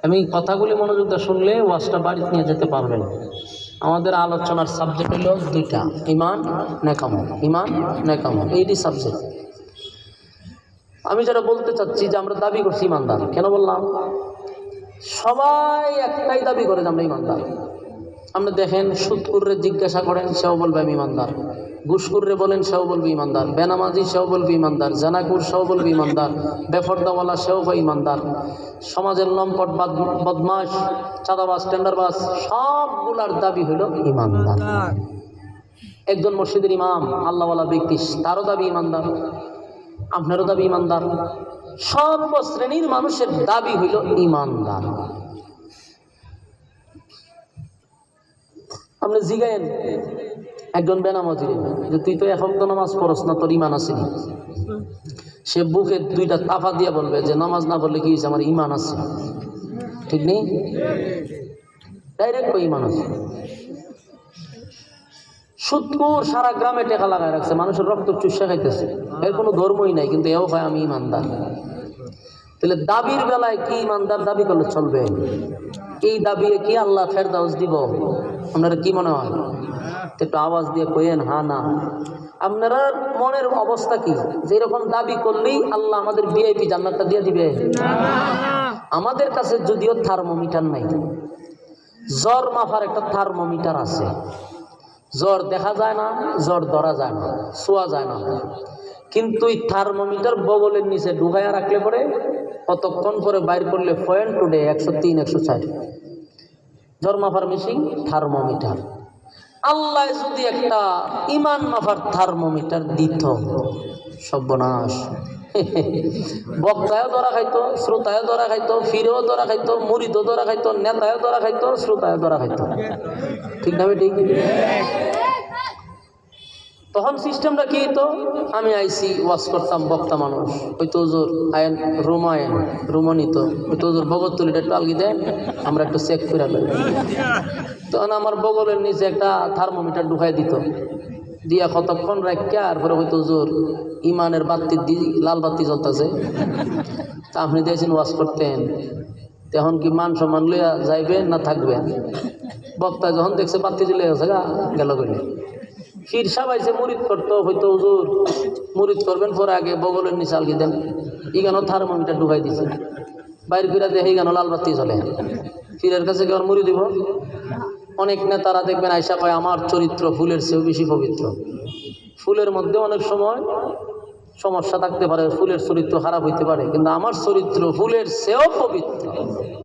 আমি কথাগুলি মনোযোগ দিয়ে শুনলে ওয়াজটা বাড়িতে নিয়ে যেতে পারবেন। আমাদের আলোচনার সাবজেক্ট হলো দুইটা, ইমান নেকামল। ইমান নেকামল এইটি সাবজেক্ট। আমি যেটা বলতে চাচ্ছি যে আমরা দাবি করছি ইমানদার। কেন বললাম? সবাই একটাই দাবি করে যে আমরা ইমানদার। আপনি দেখেন, সুদকুররে জিজ্ঞাসা করেন, সেও বলবে আমি ইমানদার। ঘুষকুররে বলেন, সেও বলবে ইমানদার। বেনামাজি, সেও বলবে ইমানদার। জানাকুর, সেও বলবে ইমানদার। বেফর্দাওয়ালা, সেও হয় ইমানদার। সমাজের লম্পট, বদমাশ, চাঁদাবাজ, টেন্ডারবাজ, সবগুলার দাবি হইল ইমানদার। একজন মসজিদের ইমাম, আল্লাহওয়ালা ব্যক্তি, তারও দাবি ইমানদার, আপনারও দাবি ইমানদার। সর্বশ্রেণীর মানুষের দাবি হইল ইমানদার। আপনি জিগায়েন একজন বেনামাজির যে তুই তো এখন তো নামাজ পড়স না, তোর ইমান আছে নি? সে বুকে দুইটা তাফা দিয়ে বলবে যে নামাজ না পড়লে কি হয়েছে, আমার ইমান আছে। ঠিক নেই? ডাইরেক্ট ইমান আছে। সুদকুর সারা গ্রামে টেকা লাগায় রাখছে, মানুষের রক্ত চুষা খাইতেছে, এর কোনো ধর্মই নাই, কিন্তু এও হয় আমি ইমানদার। তাহলে দাবির বেলায় কি ইমানদার দাবি করলে চলবে? এই দাবি কি আল্লাহ ফেরদাউস দিব? আপনারা কি মনে হয়? একটু আওয়াজ দিয়ে কইেন হ্যাঁ না। আপনারা মনের অবস্থা কি? যেরকম দাবি করলেই আল্লাহ আমাদের ভিআইপি জান্নাতটা দিয়ে দিবে? আমাদের কাছে যদিও থার্মোমিটার নাই, জ্বর মাপার একটা থার্মোমিটার আছে। জ্বর দেখা যায় না, জ্বর ধরা যায় না, ছোঁয়া যায় না, কিন্তু এই থার্মোমিটার বগলের নিচে ঢুকাইয়া রাখলে পরে কতক্ষণ পরে বাইর করলে পয়েন্ট টুডে 103, 104। জ্বর মাপার মেশিন থার্মোমিটার। আল্লাহ যদি একটা ইমান মাপার থার্মোমিটার দিত, সর্বনাশ। বক্তায়ও ধরা খাইতো, শ্রোতায়ও ধরা খাইতো, ফিরেও ধরা খাইতো, মুরিদও ধরা খাইতো, নেতায়ও ধরা খাইতো, শ্রোতায়ও ধরা খাইতো। ঠিক না? ঠিক। তখন সিস্টেমটা কি হইতো? আমি আইসি ওয়াজ করতাম, বক্তা মানুষ, ওই তো হুজুর আয়েন রুম, আয়েন রুমও নিত, ওই তো হুজুর বগল তুলিটা একটু আলগি দেন, আমরা একটু চেক করে লই। তখন আমার বগলের নিচে একটা থার্মোমিটার ঢুকাই দিত, দিয়া কতক্ষণ রাখা, আর পরে হয়তো হুজুর ইমানের বাতি লাল বাতি জ্বলতেছে, তা আপনি দিয়েছেন ওয়াজ করতেন, তখন কি মান সম্মান লইয়া যাইবেন না থাকবেন? বক্তা যখন দেখছে বাতি জ্বলে গেছে গেল গেলে, ফির সাবাইছে মুরিদ করতো, হয়তো হুজুর মুরিদ করবেন, পরে আগে বগলের নিচে আলগি দেন, ইগানো থার্মোমিটার ঢুকাই দিছে, বাইর ফিরা দেখে ইগানো লাল বাতি জ্বলে। ফিরের কাছে কেউ মুড়ি দিব? অনেক নেতারা দেখবেন আয়সা কয় আমার চরিত্র ফুলের চেয়েও বেশি পবিত্র। ফুলের মধ্যে অনেক সময় সমস্যা থাকতে পারে, ফুলের চরিত্র খারাপ হইতে পারে, কিন্তু আমার চরিত্র ফুলের চেয়েও পবিত্র।